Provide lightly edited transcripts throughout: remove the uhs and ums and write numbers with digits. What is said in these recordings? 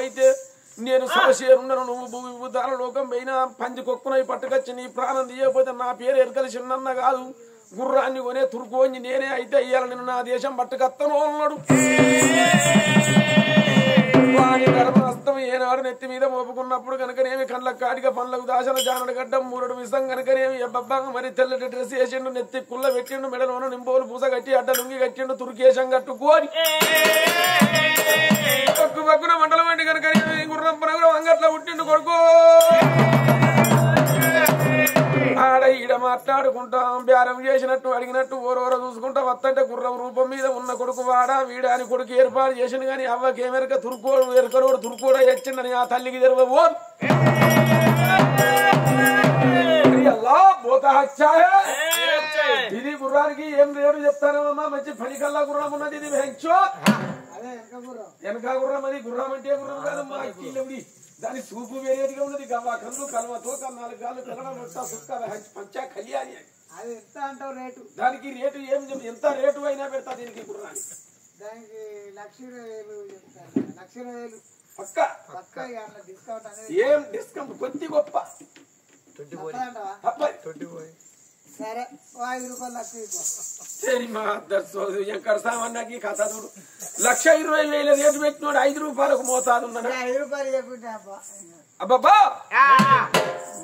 అయితే నేను సమస్యరున్నాను నువ్వు భూమి దాన లోకం పైన పంచి కొక్కునవి పట్టుకొచ్చి నీ ప్రాణం తీయకపోతే నా పేరు ఎరకలి చిన్న కాదు గుర్రాన్ని కొనే తురుకోని నేనే అయితే అయ్యాల నేను నా దేశం పట్టుకత్తను అన్నాడు. వాని ధర్మహస్తం ఏనాడు నెత్తి మీద మోపుకున్నప్పుడు కనుకనేమి కళ్ళ కాడిగా పండ్లకు దాసన జానడు గడ్డం మూరడు విసం కనుకనేమి ఎబ్బబ్బాగా మరి తెల్లటి డ్రెస్ వేసిండు నెత్తి కుళ్ళ పెట్టిండు మెడలోన నింబోలు పూస కట్టి అడ్డ లుంగి కట్టిండు తురుకేశం కట్టుకోని పక్కు పక్కున మంటల వంటి కనుకనేమి గుర్రం పరుగురం అంగట్లో పుట్టిండు కొడుకో ఆడ ఈడ మాట్లాడుకుంటాం బేరం చేసినట్టు అడిగినట్టు ఓరోరో చూసుకుంటా వత్తంటే గుర్రం రూపం మీద ఉన్న కొడుకు వాడా వీడాని కొడుకు ఏర్పాటు చేసిండు గాని అవ్వకేమెరక తురుకోడు ఎరకరోడు తురుకోడా వచ్చిందని ఆ తల్లికి తెరవబో ఇది గుర్రానికి ఏం రేటు చెప్తానమ్మా మంచి పనికల్లా గుర్రం ఉన్నది ఇది హెంచో వెనక గుర్రం అది గుర్రం అంటే గుర్రం కాదమ్మా కీలవుడి దాని చూపు వేరేదిగా ఉన్నది గవ్వ కందు కలవతో నాలుగు గాలు కలడం సుక్క పంచా కళ్యాణి అది ఎంత అంటావు రేటు దానికి రేటు ఏం ఎంత రేటు అయినా పెడతా దీనికి గుర్రానికి దానికి 1,20,000 చెప్తాను 1,20,000 పక్క పక్క డిస్కౌంట్ అనేది ఏం డిస్కౌంట్ కొద్ది గొప్ప సరే 5 రూపాయలు సరి మా దర్శోదు ఎక్కడ సామాన్యకి కథ చూడు 1,20,000 రేటు పెట్టినోడు 5 రూపాయలకు మోతాదు ఉన్నాడు 5 రూపాయలు చెప్పుంటే అబ్బబ్బా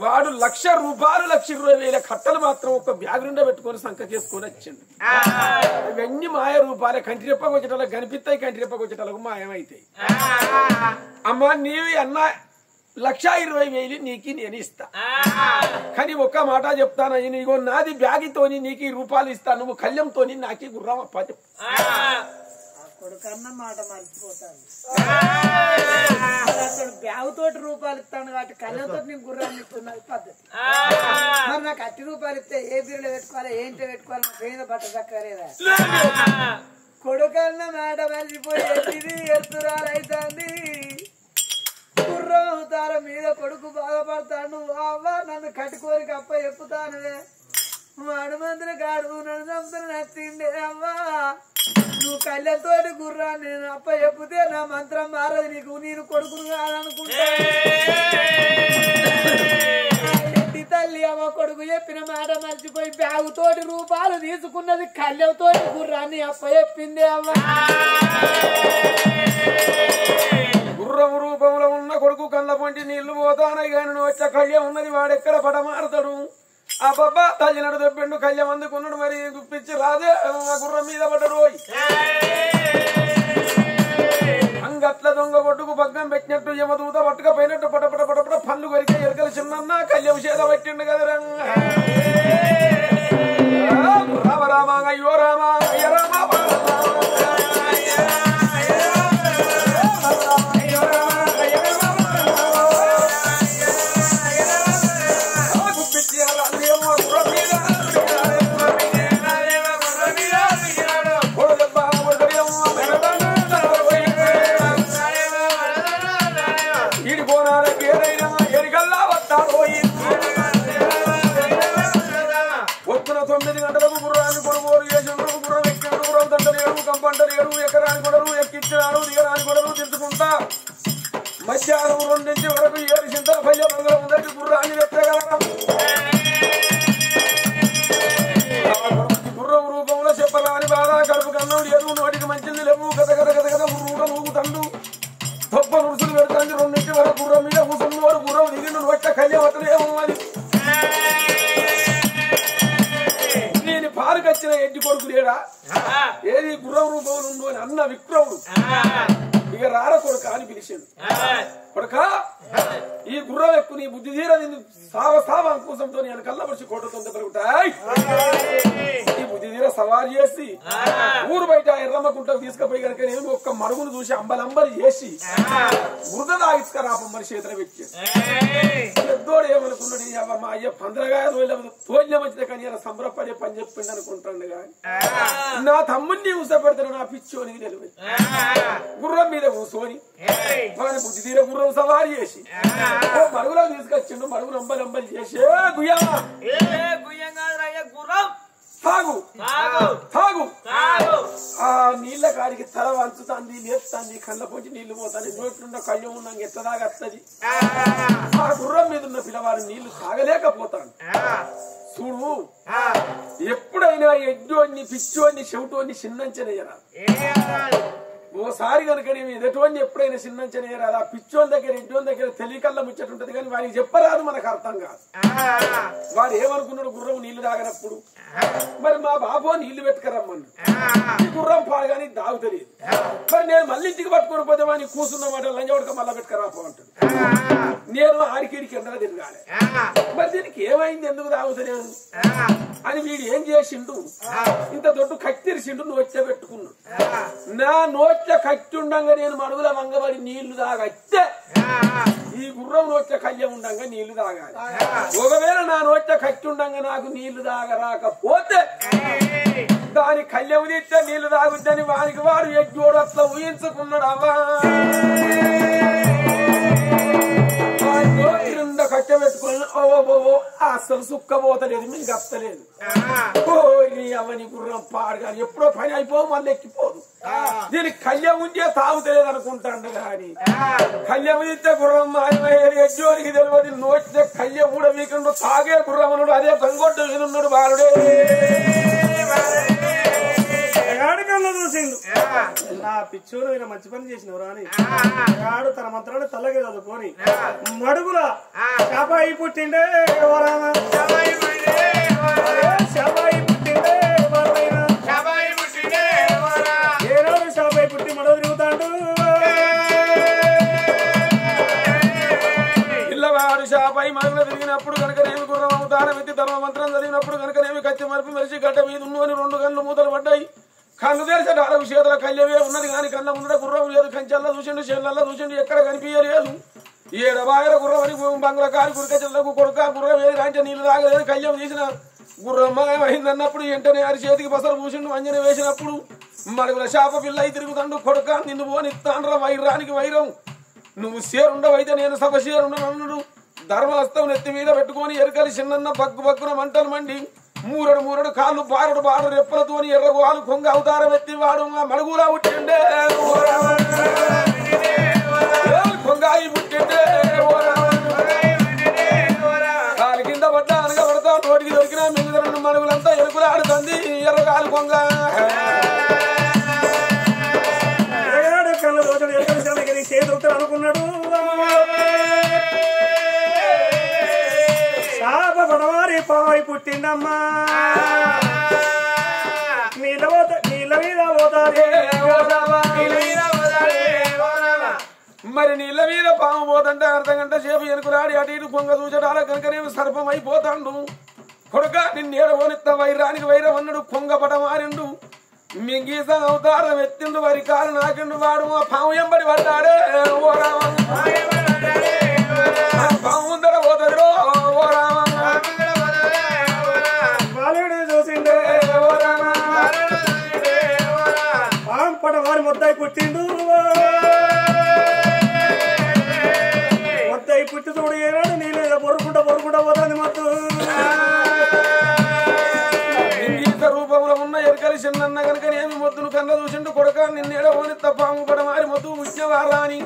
వాడు 1,00,000 రూపాయలు 1,20,000 కట్టలు మాత్రం ఒక బ్యాగ్ నిండా పెట్టుకొని సంకకేసుకొని వచ్చిండు. ఇవన్నీ మాయ రూపాయలే కంటి రెప్పకు వచ్చేటలకు కనిపిస్తాయి కంటి రెప్పకు వచ్చేటలకు మాయమైతాయి. అమ్మా నీవి అన్న 1,20,000 నీకు నేను ఇస్తా కానీ ఒక్క మాట చెప్తాను నీగో నాది బ్యాగితోని నీకు రూపాయలు ఇస్తా నువ్వు కళ్యంతో నాకి గుర్రం అప్ప చెప్పు కొడుకన్న మాట మర్చిపోతాను అసలు బ్యాగుతోటి రూపాయలు ఇస్తాను కాబట్టి కళ్ళతో నేను గుర్రాన్ని ఇస్తున్నది పద్ధతి మరి నాకు 80 రూపాయలు ఇస్తే ఏ బిర్రలో పెట్టుకోవాలి ఏంటో పెట్టుకోవాలి నా పేద బట్ట దక్కలేదా కొడుకన్న మాట మర్చిపోయి ఎత్తిది ఎత్తురాలైతుంది గుర్రం తార మీద కొడుకు బాధపడతాను అవ్వ నన్ను కట్టుకోరికి అప్ప చెప్పుతానువే హనుమంతుని కాడు నన్ను చంపుతున్న నచ్చిండే అవ్వా నువ్వు కళ్ళతోటి గుర్రాన్ని నేను అప్ప చెప్పుతే నా మంత్రం మారదు నీకు నేను కొడుకును కాదనుకుంటా ఇంటి తల్లి అమ్మ కొడుకు చెప్పిన మాట మర్చిపోయి బ్యాగుతోటి రూపాయలు తీసుకున్నది కళ్ళతోటి గుర్రాన్ని అప్ప చెప్పింది అవ్వ గుర్రం రూపంలో ఉన్న కొడుకు కళ్ళ పొంటి నీళ్లు పోతానని కానీ నువ్వు వచ్చే కళ్యం ఉన్నది వాడెక్కడ పడమారుతాడు అబ్బబ్బా తల్లినడు దొబ్బెండు కళ్యం అందుకున్నాడు మరి గుప్పించి రాదే గుర్రం మీద పడ్డాడు అంగట్ల దొంగ కొట్టుకు పగ్గం పెట్టినట్టు యమదూత పట్టుకపోయినట్టు పటపట పటపట పళ్ళు కొరికే ఎరకలు చిన్న కళ్యం చేత పెట్టిండు కదా రామ రామ అయ్యో రామ అయ్య రామ మధ్యాహ్నం 2 వరకు 7 చింతల పల్లె మంగళం ఉందంటే గుర్రాన్ని వెచ్చగలరా గుర్రం రూపంలో చెప్పరాని బాధ కడుపు కన్నం ఎరువు నోటికి మంచిది లేవు గద గద గద గద ఊట ఊగుతండు గొప్ప నుడుసులు పెడతాంది 2 వరకు గుర్రం మీద కూసున్నోడు గుర్రం దిగిండు నోట కళ్యాణం అతనేమో అది నేను పారుకొచ్చిన ఎడ్డి కొడుకు లేడా ఏది గుర్రం రూపంలో ఉందో అని అన్న విక్రముడు ఇక రార కొడుక అని పిలిచాడు కొడుక ఈ గుర్రం ఎక్కువ నీ బుద్ధి తీర సావ అంకుశంతో నేను కళ్ళపరిచి కోటతో దెబ్బలుంటాయి ఈ బుద్ధి తీర సవారి చేసి ఊరు బయట ఎర్రమ్మకుంటకు తీసుకుపోయి కనుక నేను ఒక్క మరుగును చూసి అంబలంబలి చేసి వృధ తాగిచ్చుకరాపమ్మని చేతులు పెట్టి పెద్దోడు ఏమనుకున్నాడు మా అయ్య 15 రోజుల తోల్యం వచ్చిన కానీ ఇలా సంబరపడే పని చెప్పిండు అనుకుంటాడు కానీ నా తమ్ముడిని ఊసపెడతాడు నా పిచ్చోనికి నిలబడి గుర్రం మీద కూర్చొని వాని బుద్ధి తీర గుర్రం సవారి చేసి మరుగులో తీసుకొచ్చిండు మరుగు నంబలి చేసి గుయ్యం తాగు తాగు ఆ నీళ్ళ కాడికి తల వంచుతుంది లేపుతుంది కళ్ళ కొంచెం నీళ్లు పోతాయి నోట్లున్న కళ్ళం ఉన్నాక ఎట్లా తాగత్తది ఆ గుర్రం మీద ఉన్న పిల్లవాడు నీళ్లు తాగలేకపోతాడు చూడు ఎప్పుడైనా ఎడ్డోని పిచ్చోని చెవిటోని చిన్నంచనేయరా ఓసారి కనుక నేను ఎటువంటి ఎప్పుడైనా చిన్నంచనేయరాదు ఆ పిచ్చోని దగ్గర ఎడ్డోని దగ్గర తెలియకల్లా ముచ్చట ఉంటది కానీ వాడికి చెప్పరాదు మనకు అర్థం కాదు వాడు ఏమనుకున్నాడు గుర్రం నీళ్లు తాగనప్పుడు మరి మా బాబో నీళ్లు పెట్టుకరమ్మను ఈ గుర్రం పాడగాని దాగు తెలియదు మరి నేను మళ్ళీ ఇంటికి పట్టుకొని పోతే వాడిని కూర్చున్న మాట లంజవడక మళ్ళా పెట్టుకరాపో అంటాడు నేను ఆడికిడికి ఎండగా తిరగాలి మరి దీనికి ఏమైంది ఎందుకు తాగుతలేదు అని వీడు ఏం చేసిండు ఇంత దొడ్డు కత్తిరిసిండు నోట్లే పెట్టుకున్నాడు నా నోట్ల కత్తి ఉండంగా నేను మడుగుల వంగబడి నీళ్లు తాగచ్చే ఈ గుర్రం నోట్ల కళ్యం ఉండంగా నీళ్లు తాగాలి ఒకవేళ నా నోట్ల కత్తి ఉండంగా నాకు నీళ్లు తాగరాకపోతే దాని కళ్యం తీస్తే నీళ్లు తాగుద్దని వారికి వాడు ఎగ్గోడు అట్లా ఊహించుకున్నాడు అవ్వా కట్టె పెట్టుకుని ఓ అసలు సుక్కబోతలేదు మీకు అత్తలేదు అవని గుర్రం పాడుగా ఎప్పుడో పని అయిపో మళ్ళీ ఎక్కిపోదు దీనికి కళ్యం ఉంటే తాగుతలేదు అనుకుంటాడు కానీ కళ్యం ఇస్తే గుర్రం మాయమయ్యేది ఎడ్జోరికి తెలియదు నోటితే కళ్యం కూడా వీకుండా తాగే గుర్రం అన్నాడు అదే తంగొట్టు ఉన్నాడు బాలుడే కన్నా చూసిండు నా పిచ్చోరు ఈయన మంచి పని చేసినవరా అని ఆడు తన మంత్రాన్ని తల్లగా చదువుకొని మడుగుల శాపాయి పుట్టిండే శాపాయి పుట్టిండే ఏనాడు శాపాయి పుట్టి మడుగు తిరుగుతాడు పిల్లవాడు శాపై మడుగులో తిరిగినప్పుడు కనుకనేమి గుర్రం అవతారం ఎత్తి ధర్మ మంత్రం చదివినప్పుడు కనుకనేమి కత్తి మరిపి మెరిసి గడ్డ మీద ఉన్నోని 2 గంటలు మూతలు పడ్డాయి కన్ను తెరిచాడు అడవు చేతుల కళ్యమే ఉన్నది కానీ కళ్ళ ముందర గుర్రం లేదు కంచెల్లో చూసిండు చేళ్ళల్లో చూసిండు ఎక్కడ కనిపించలేదు ఏడబాయల గుర్రం అని బంగ్లా కారు కురికచెల్లకు కొడుక గుర్రం ఏది రాంటే నీళ్లు తాగలేదు కళ్యం తీసిన గుర్రం మాయమైందన్నప్పుడు వెంటనే అరి చేతికి బసలు పూసిండు అంజన వేసినప్పుడు మడుగుల శాప పిల్ల తిరుగుతాడు కొడుక నిన్ను పోనిస్తాండ్ర వైరానికి వైరం నువ్వు సేరుండవైతే నేను సభ సేరుండను ధర్మహస్తం నెత్తి మీద పెట్టుకొని ఎరకలి చిన్న బగ్గు బగ్గున మంటలు మండి మూరడు కాళ్ళు బారుడు రెప్పలతోని ఎర్రగోలు కొంగ అవతారం ఎత్తి వాడు మడుగులా పుట్టిండే కొంగాయి పుట్టిండే కాలు కింద పడ్డా అనగా పడతా నోటికి దొరికినా మిగతా 2 మడుగులంతా ఎరుకులాడుతుంది ఎర్రగాలు కొంగ కళ్ళు రోజులు ఎక్కడ చేతులతో అనుకున్నాడు శాప పడవారి పావై పుట్టిందమ్మా నీళ్ళ మీద పోతారే మరి నీళ్ళ మీద పాము పోతంటే అర్ధగంట సేపు ఎనుకులాడి అటు ఇటు కొంగ చూచడాల కనుకనేమి సర్పం అయిపోతాడు కొడుక నిన్నేడ పోనిత్త వైరానికి వైరం అన్నాడు కొంగ పడమారిండు మింగీస అవతారం ఎత్తిండు వరి కాలు నాకిండు వాడు ఆ పాము ఎంబడి పడ్డాడే ఓ రామ పాము ముందర పోతాడు ఓ రామ చూసిండే ఓ రామ పాము పడవారి మొత్తాయి పుట్టిండు మొత్తాయి పుట్టి చూడు ఏనాడు నీళ్ళు పొరుకుంటా పోతుంది మొత్తం రూపంలో ఉన్న ఎరకలి చిన్న కనుకనేమి మొద్దును కన్న చూసిండు కొడుక నిన్నేడ పోనిత్త పాము పడమారి మొద్దు ఉష్ణవారా అని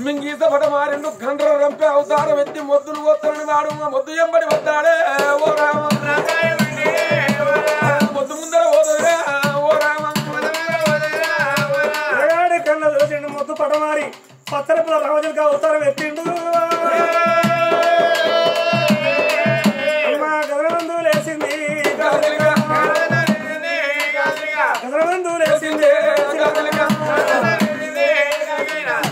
మింగీత పడమారిండు గండ్ర రంపే అవతారం ఎత్తి మొద్దును పోతానని వాడు మొద్దు ఎంబడి వద్దాడే ఓ రామ మొద్దు ముందర పోతుందిరా ఓ రామ కన్న చూసిండు మొద్దు పడమారి పచ్చరపుల రామజులుగా అవతారం ఎత్తిండు అమ్మా గదరబంధు లేచింది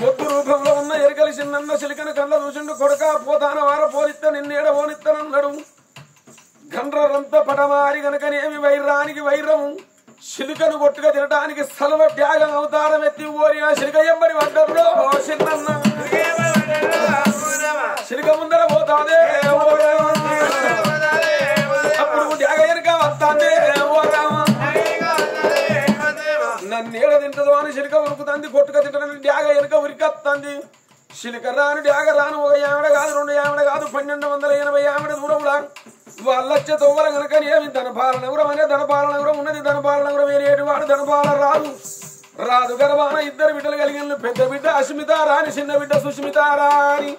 మొద్దు రూపంలో ఉన్న ఎరకలి చిన్న చిలికన కళ్ళ చూసిండు కొడుక పోతాన వార పోనిత్త నిన్నేడ పోనిత్తనన్నాడు గండ్రంతా పడమారి గనకనేమి వైరానికి వైరము చిలుకను కొట్టుగా తినడానికి సలవ త్యాగం అవతారం ఎత్తి ఓరి ఆ చిలుక ఎంబడి పడ్డరు చిన్న చిలుక ముందర పోతాదే అప్పుడు త్యాగ ఎనక వస్తాందే ఓ రామ నన్నేడ తింటదో అని చిలుక ఉరుకుతుంది కొట్టుక తింటదని త్యాగ ఎనక ఉరికత్తంది చిలుక రాను త్యాగ రాను 1 యామడ కాదు 2 యామడ కాదు 1280 యామడ దూరంలా వాళ్ళొచ్చే తొవ్వల కనుక ఏమి ధనపాల నగరం అనే ధనపాల నగరం ఉన్నది. ధనపాల నగరం వేరేటి వాడు ధనపాల రాదు గర్భాన ఇద్దరు బిడ్డలు కలిగిన పెద్ద బిడ్డ అస్మిత రాణి, చిన్న బిడ్డ సుస్మిత రాణి.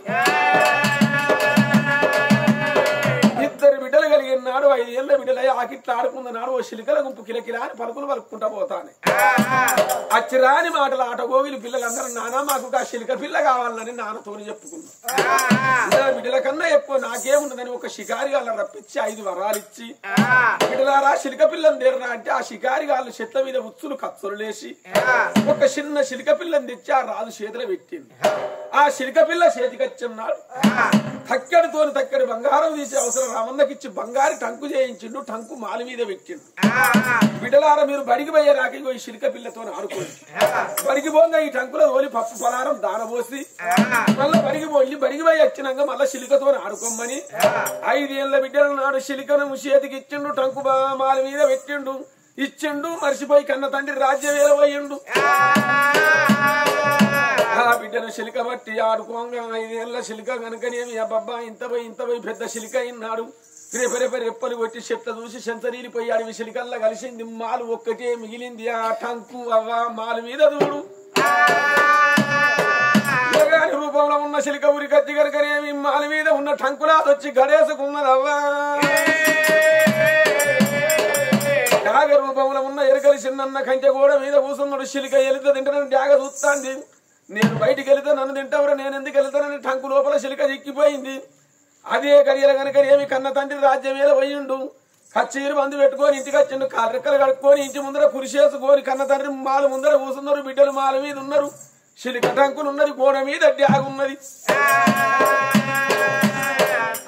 ఇద్దరు బిడ్డలు కలిగినాడు. 5 ఏళ్ళ బిడ్డలు ఆకిట్లా ఆడుకున్నాడు. ఓ శిలికల గుంపు కిలకిలా అని పలుకులు పలుకుంటా పోతాను. అచ్చిరాని మాటలు ఆట గోవిలు పిల్లలందరూ నాన్న మాకు ఆ శిలిక పిల్ల కావాలని నాన్నతోని చెప్పుకున్నాను. బిడ్డల కన్నా ఎక్కువ నాకేముండదని ఒక షికారి గాళ్ళ రప్పించి 5 వరాలు ఇచ్చి, బిడ్డలారా శిలిక పిల్లని తెరరా అంటే ఆ షికారి గాళ్ళు చెట్ల మీద ఉచ్చులు కత్తులు లేసి ఒక చిన్న శిలిక పిల్లని తెచ్చి ఆ రాజు చేతిలో పెట్టింది. ఆ శిలిక పిల్ల చేతికి వచ్చిన్నాడు. తక్కడితోని తక్కడి బంగారం తీసే అవసరం రామన్నకిచ్చి బంగారు టంకు చేయించిండు. టంకు మాలి మీద పెట్టిండు. బిడ్డలారా మీరు బడికి పోయే రాక ఈ శిలిక పిల్లతో ఆడుకోండి. బడికి పోగా ఈ టంకులో తోలి పప్పు పలారం దానబోసి మళ్ళీ బడికి పోయి వచ్చినాక మళ్ళీ శిలికతో ఆడుకోమని 5 ఏళ్ళ బిడ్డల నాడు శిలికను చేతికి ఇచ్చిండు. టంకు మాలి మీద పెట్టిండు. ఇచ్చిండు. మర్చిపోయి కన్న తండ్రి రాజ్యం వేలబోయిండు. ఆ బిడ్డను శిలిక బట్టి ఆడుకోగా 5 ఏళ్ళ శిలిక కనుకనేమి అబ్బబ్బా ఇంత పోయి పెద్ద శిలిక అయినాడు. రెప్పలు కొట్టి చెట్ల చూసి సెంచరీలిపోయి అడవి శిలికల్లా కలిసింది. మాలు ఒక్కటే మిగిలింది. ఆ టంకు అవ్వ మాలు మీద దూడు రూపంలో ఉన్న శిలిక ఉరి కత్తి కనుకనేమి మాల మీద ఉన్న టంకులా వచ్చి గడేసుకున్నది. అవ్వ డాగ రూపంలో ఉన్న ఎరకలి చిన్న కంచె గోడ మీద కూసున్నాడు. శిలిక వెళితే తింటానని డాగ చూస్తాంది. నేను బయటికి వెళితే నన్ను తింటావురా, నేను ఎందుకు వెళ్తానని టంకు లోపల శిలిక చిక్కిపోయింది. అదే గడియల కనుక ఏమి కన్న తండ్రి రాజ్యం మీద పోయిండు. కచ్చీరు మందు పెట్టుకొని ఇంటికి వచ్చిండు. కాళ్ళెక్కలు కడుక్కొని ఇంటి ముందర కురిసేసుకొని కన్న తండ్రి మాల ముందర కూసున్నారు. బిడ్డలు మాల మీద ఉన్నారు. శిలిక టంకులు ఉన్నది. గోడ మీద డ్యాగ ఉన్నది.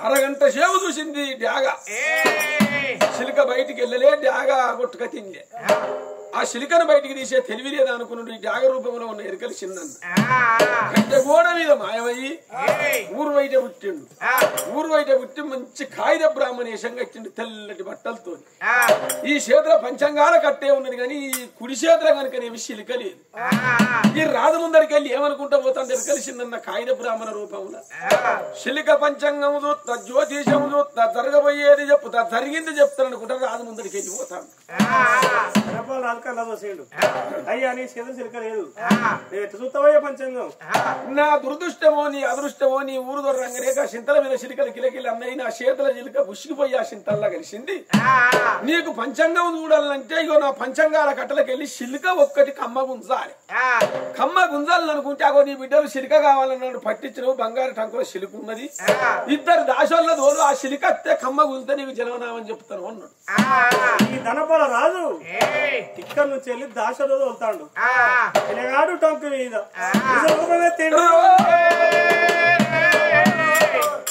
అరగంట సేపు చూసింది డ్యాగ. శిలిక బయటికి వెళ్ళలే. డ్యాగ కొట్టుక తిండే. ఆ శిలికను బయటికి తీసే తెలివి లేదా అనుకున్నాడు. ఈ డ్యాగ రూపంలో ఉన్న ఎరకలు చిన్న గంట గోడ మీద మాయమయ్యి ఊరు బయట పుట్టిండు. ఊరు బయట పుట్టి మంచి కాయిద బ్రాహ్మణేశంగా ఇచ్చిండు. తెల్లటి బట్టలతో ఈ చేతుల పంచంగాల కట్టే ఉన్నది. కానీ ఈ కుడి చేతుల కనుకనేమి శిలిక లేదు. ఈ రాజు ముందరికి వెళ్ళి ఏమనుకుంటా పోతాను ఎరకలు చిన్న కాయిద బ్రాహ్మణ రూపంలో శిలిక పంచంగం చూస్తా, జ్యోతిషం చూస్తా, జరగబోయేది చెప్తా, జరిగింది చెప్తాను అనుకుంటా రాజు ముందరికి వెళ్ళిపోతాను. అయ్యా నీ చేతులు చిలక లేదు, చూస్తావయ్యా పంచంగం. నా దురదృష్టమో నీ అదృష్టమో నీ ఊరు దొరంగరేక చింతల మీద చిలికలు కిలకిలు అన్నాయి. నా చేతుల చిలుక బుష్కిపోయి ఆ చింతల్లా కలిసింది. నీకు పంచంగం చూడాలంటే ఇగో నా పంచంగాల కట్టలకి వెళ్ళి చిలుక ఒక్కటి కమ్మ గుంజాలి. కమ్మ గుంజాలని అనుకుంటే అగో నీ బిడ్డలు చిలుక కావాలన్నాడు. పట్టించిన బంగారు టంకుల చిలుక ఉన్నది. 2 దాసోళ్ళ దోలు ఆ చిలుక అత్తే కమ్మ గుంజితే నీకు జలవనామని చెప్తాను అన్నాడు. ఈ ధనపాల రాజు ఇక్కడ నుంచి వెళ్ళి దాసలో వెళ్తాడు. ఎనగాడు టంకు మీద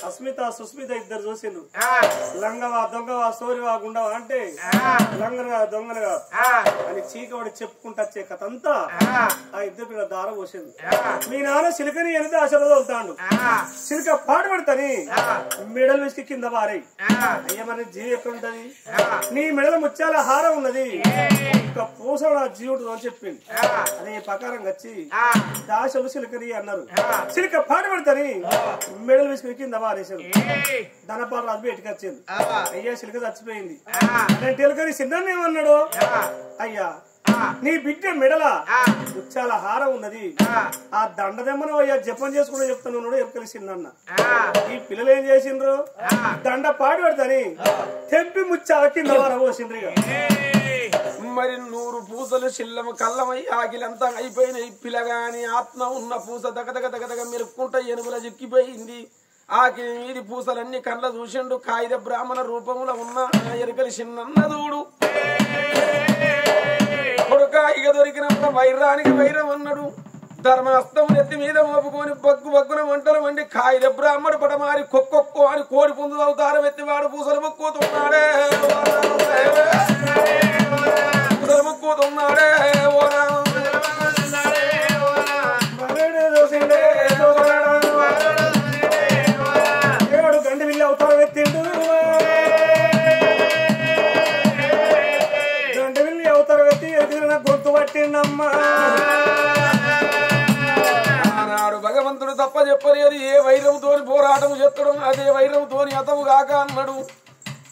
అస్మిత సుస్మిత ఇద్దరు చూసిండు. లంగవా దొంగవా సోరివా గుండవా అంటే లంగనగా దొంగనగా అని చీకబడి చెప్పుకుంటూ వచ్చే కథ అంతా ఆ ఇద్దరు పిల్లల దారం పోసింది. మీ నాన్న చిలుకని వెళ్తే ఆశలో వెళ్తాడు. చిలుక పాటు పడతాని మెడలు విసికి కింద పారాయి. అయ్యా మరి జీవి ఎక్కడుంటది? నీ మెడల ముత్యాల హారం ఉన్నది, ఒక పూస జీవుడు అని చెప్పింది. అదే ప్రకారం వచ్చి దాసలు చిలుకని అన్నారు. చిలుక పాటు పడతాని మెడలు విసికి కింద పారేశారు. ధనపాల రాజు బయటకు వచ్చింది. అయ్యా చిలుక చచ్చిపోయింది. నేను తెలుకని చిన్న ఏమన్నాడు? అయ్యా నీ బిడ్డ మెడల ముత్యాల హారం ఉన్నది, ఆ దండదెమ్మను అయ్యా జపం చేసుకుంటూ చెప్తాను ఎక్కలిసిందన్న. ఈ పిల్లలు ఏం చేసిండ్రు? దండ పాడు పెడతాని తెంపి ముత్యాల కింద పోసిండ్రు. మరి 100 పూసలు చిల్లమ కళ్ళమై ఆకిలంతా అయిపోయినాయి. పిల్లగాని ఆత్మ ఉన్న పూస దగదగ మెరుక్కుంటా ఎనుగుల చిక్కిపోయింది. ఆకి మీది పూసలన్నీ కళ్ళ చూసిండు. కాయిద బ్రాహ్మణ రూపంలో ఉన్న ఎరుకలి చిన్నదూడు కొడుక ఇక దొరికినప్పుడు వైరానికి వైరం అన్నాడు. ధర్మహస్తం నెత్తి మీద మోపుకొని బగ్గున వంటలు వండి కాయిద బ్రాహ్మణ పడమారి కొక్కొక్కో అని కోడి పుంజు అవుతారు ఎత్తివాడు పూసలు మొక్కుతున్నాడే మొక్కుతున్నాడే గండి విల్లి అవుతారు ఎత్తిండు. గండి విల్లి అవుతారు ఎత్తి ఎదిగిన గొంతు పట్టిండమ్మా. ఆనాడు భగవంతుడు తప్ప చెప్పలేదు. ఏ వైరంతోని పోరాటం చెత్తడం అదే వైరంతోని అతము కాక అన్నాడు.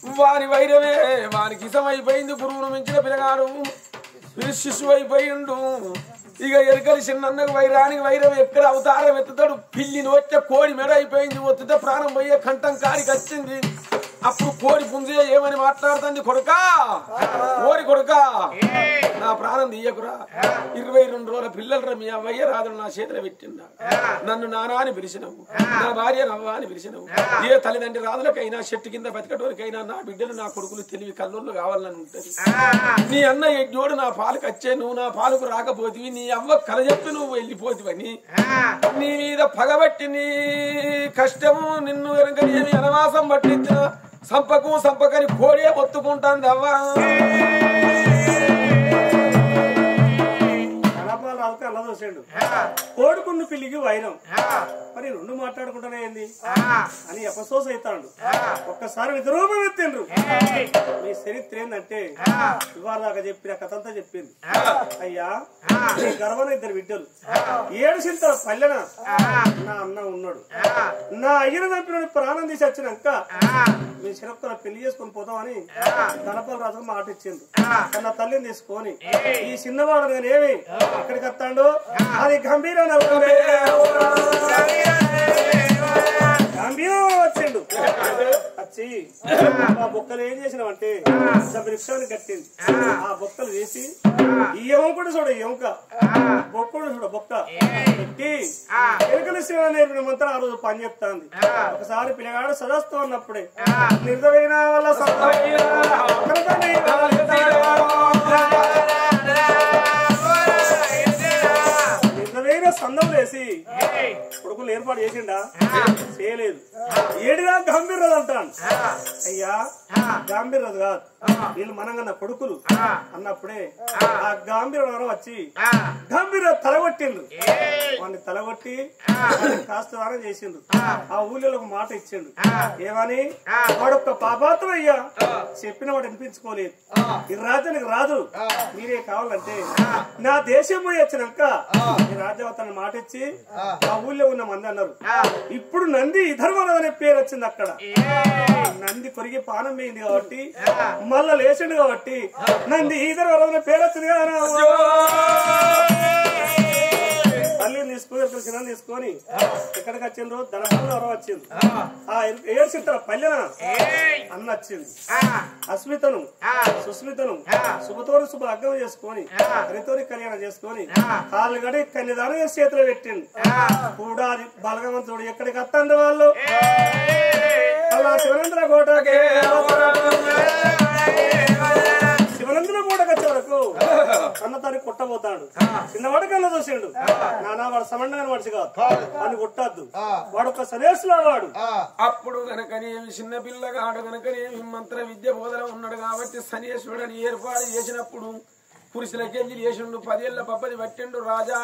వాని వైరమే వానికి ఇసమైపోయింది. గురువును మించిన పిల్లగాడు శిశువు అయిపోయిండు. ఇక ఎరకలి చిన్నన్నకు వైరానికి వైరం ఎక్కడ అవతారం ఎత్తుతాడు. పిల్లిని వచ్చే కోడి మెడ అయిపోయింది. ఒత్తితే ప్రాణం పోయే కంఠం కాడికి వచ్చింది. అప్పుడు కోడి పుంజే ఏమని మాట్లాడుతుంది, కొడుకా ఓరి కొడుకా నా ప్రాణం తీయకురా, 22 రోజుల పిల్లలరా మీ అవ్వయ్య రాదులు నా చేతిలో పెట్టిందా, నన్ను నానా అని పిలిచినవు, నా భార్య నవ్వ అని పిలిచినవు. ఏ తల్లిదండ్రి రాదులకైనా చెట్టు కింద బతికటోరికైనా నా బిడ్డలు నా కొడుకులు తెలివి కల్లోళ్ళు కావాలని ఉంటది. నీ అన్న ఎడ్జోడు నా పాలకు వచ్చే నువ్వు నా పాలకు రాకపోతివి, నీ అవ్వ కలజెప్పి నువ్వు వెళ్ళిపోతివని నీ మీద పగబట్టి నీ కష్టము నిన్ను ఎరగని అనవాసం పట్టించిన సంపకని కోడే ఒత్తుకుంటాంది అవ్వ. అలా చూసాడు కోడుకున్న పిల్లికి వైరం, మరి రెండు మాట్లాడుకుంటానే ఏంది అని ఎపసోస్ అవుతాడు. ఒక్కసారి నిద్రూపం ఎత్తిండ్రు. మీ చరిత్ర ఏంటంటే ఇవాళ దాకా చెప్పిన కథ అంతా చెప్పింది. అయ్యా నీ గర్భన 2 బిడ్డలు, 7 చింతల పల్లెన నా అన్న ఉన్నాడు. నా అయ్యను చంపిన ప్రాణం తీసి వచ్చినాక మీ చిరొక్కల పెళ్లి చేసుకొని పోతామని గణపతి రాజుకు మాట ఇచ్చింది. నా తల్లిని తీసుకొని ఈ చిన్నవాడు నేను ఏమి ఎక్కడికి వస్తాడు, అది గంభీరం వచ్చిండు. వచ్చి ఆ బొక్కలు ఏం చేసినావంటే వృక్షానికి కట్టింది. ఆ బొక్కలు వేసి ఈ ఎముకుడు చూడ ఎముక బొక్కుడు చూడ బొక్క పెట్టి ఎలుకలు నేర్పిన మంత్రం ఆ రోజు పని చెప్తాంది. ఒకసారి పిల్లగాడు సదస్తం అన్నప్పుడే నిర్దమైన వల్ల సందం వేసి కొడుకులు ఏర్పాటు చేసిండా, చేయలేదు. ఏడిగా గంభీరదు అంటాను. అయ్యా గంభీరదు కాదు, వీళ్ళు మనంగన్న కొడుకులు అన్నప్పుడే ఆ గంభీరం వచ్చి గంభీర తలగొట్టిండ్రు. వాడిని తలగొట్టి కాస్త దానం చేసిండ్రు. ఆ ఊళ్ళో ఒక మాట ఇచ్చిండు. ఏమని, వాడొక్క పాపాత్రం అయ్యా చెప్పిన వాడు వినిపించుకోలేదు. ఈ రాజ్యానికి రాదు, మీరే కావాలంటే నా దేశం పోయి వచ్చినాక ఈ రాజ్యావతాన్ని మాట ఇచ్చి ఆ ఊళ్ళో ఉన్న మంది అన్నారు. ఇప్పుడు నంది ఇధర్మరాజు అనే పేరు వచ్చింది. అక్కడ నంది కొరిగి పానం పోయింది కాబట్టి మళ్ళా లేచిండు కాబట్టి నంది ఇధర్మరాజు అనే పేరు వచ్చింది కదా. తల్లిని తీసుకొని ఎక్కడికి వచ్చిండ్రు, ధనపల్లి ఎవరో వచ్చింది. ఆ 7 చింతల పల్లెన అన్న వచ్చింది. అస్మితను సుస్మితను శుభతోని శుభ లగ్నం చేసుకొని హరితోని కళ్యాణం చేసుకొని కాళ్ళు గడి కన్యదానం చేతిలో పెట్టిండు. కూడా బలగవంతుడు ఎక్కడికి వస్తాండి వాళ్ళు అలా శివనంద్ర కోటకే శివనంద్ర కోటకు వచ్చే వరకు అన్న తాను కొట్టబోతాడు. చిన్నవాడు కన్నా చూసిండు. నానా వాడు సమండమైన మనిషి కాదు, అని కొట్టద్దు, వాడు ఒక సన్యాసులా వాడు. అప్పుడు గనకనేమి చిన్న పిల్లగాడు గనకనేమి మంత్ర విద్య బోధన ఉన్నాడు కాబట్టి సన్యాసుడు అని ఏర్పాటు చేసినప్పుడు పురుషులకెళ్ళి చేసిండు. 10 ఏళ్ల పప్పది పట్టిండు. రాజా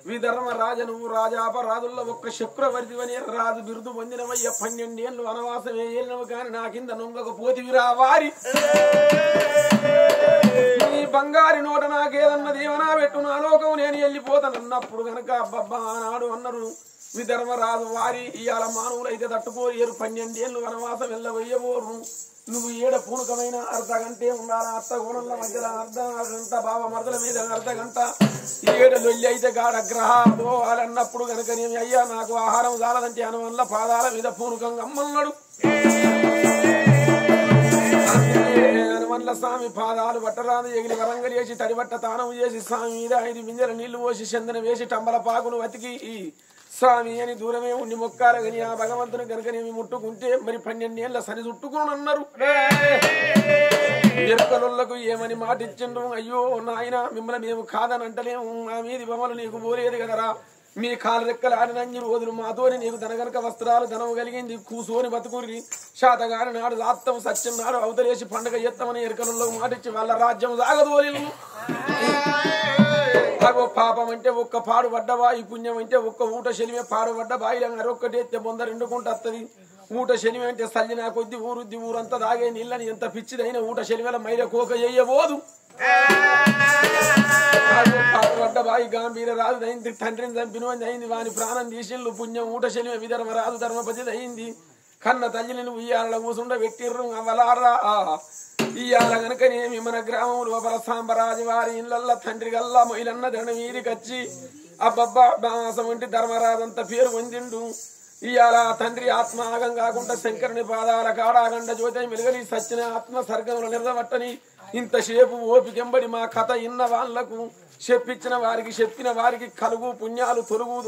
విధర్మ రాజ నువ్వు రాజాపరాధుల్లో ఒక్క శుక్రవర్తివని రాజు బిరుదు పొందినవయ్య. 12 ఏళ్ళు వనవాసం ఏళ్ళవు కాని నా కింద నొంగకపోతివిరా వారి. నీ బంగారి నోట నాకేదన్నది ఏమన్నా పెట్టు, నా లోకం నేను వెళ్ళిపోతానన్నప్పుడు గనక అబ్బబ్బా ఆనాడు అన్నారు విధర్మరాజు వారి. ఇవాళ మానవులు అయితే తట్టుకోలేరు. 12 ఏళ్ళు వనవాసం వెళ్ళబోయబోరు. నువ్వు ఏడ పూనకమైన అర్ధగంటే ఉండాలి. అత్త గుణంల మధ్యలో అర్ధగంట, బావ మరదల మీద అర్ధగంట, 7 లొల్లి అయితే గాఢ గ్రహాలు పోవాలన్నప్పుడు కనుక నేను అయ్యా నాకు ఆహారం చాలదంటే అనువల్ల పాదాల మీద పూనకంగా అమ్మన్నాడు. హనుమన్ల స్వామి పాదాలు బట్టరాదు ఎగిలి వరంగలు వేసి తడిబట్ట తానం చేసి స్వామి మీద 5 బిందెల నీళ్లు పోసి చందన వేసి టంబల పాకును వతికి స్వామి అని దూరమే ఉండి మొక్కాల గని ఆ భగవంతుని కనుకనేమి ముట్టుకుంటే మరి 12 ఏళ్ల సరి చుట్టుకుని అన్నారు. ఎరుకలకు ఏమని మాట ఇచ్చిండ్రు. అయ్యో నాయన మిమ్మల్ని మేము కాదని అంటలేము, మా మీది బొమ్మలు నీకు పోలేదు కదరా, మీ కాలు రెక్కలు ఆడినంజి రోజులు మాతోని నీకు ధనగనక వస్త్రాలు ధనము కలిగింది, కూసోని బతుకుర్రి శాతగాని నాడు రాత్తం సత్యం నాడు అవతలేసి పండుగ చేస్తామని ఎరుకలలో మాట ఇచ్చి వాళ్ళ రాజ్యం సాగదోలిలు. అగో పాపం అంటే ఒక్క పాడు పడ్డబాయి, పుణ్యం అంటే ఒక్క ఊట శనిమే పాడు పడ్డ బాయి ఒక్కటేస్తే బొంద 2 కుంట వస్తుంది. ఊట శనిమే అంటే సల్లినా కొద్ది ఊరుద్ది ఊరంతా దాగే నీళ్ళని ఎంత పిచ్చిదైనా ఊట శనివేల మైల కోక చెయ్యబోదు. పాడు పడ్డ బాయి గాంభీర రాజు అయింది, తండ్రిని చంపిన అయింది, వాని ప్రాణం తీసిళ్ళు. పుణ్యం ఊట శనిమే విధర్మ రాజు ధర్మపతి అయింది. కన్న తల్లిని ఉయ్యాల కూసుండ పెట్టిర్రు అవలారా ఇయ్యాల గనుకనేమి మన గ్రామం లోపల సాంబరాజు వారి ఇళ్ళల్ల తండ్రి గల్లా మొయిలన్న దండ మీదికొచ్చి అబ్బబ్బా బాసం వంటి ధర్మరాజంత పేరు పొందిండు ఇయాల తండ్రి ఆత్మ ఆగం కాకుండా శంకరుని పాదాల కాడాగండ జ్యోతి మెలుగలి సచ్చిన ఆత్మ సర్గంలో నిలబట్టని ఇంతసేపు ఓపికెంబడి మా కథ ఇన్న వాళ్లకు చెప్పించిన వారికి చెప్పిన వారికి కలుగు పుణ్యాలు తొలుగు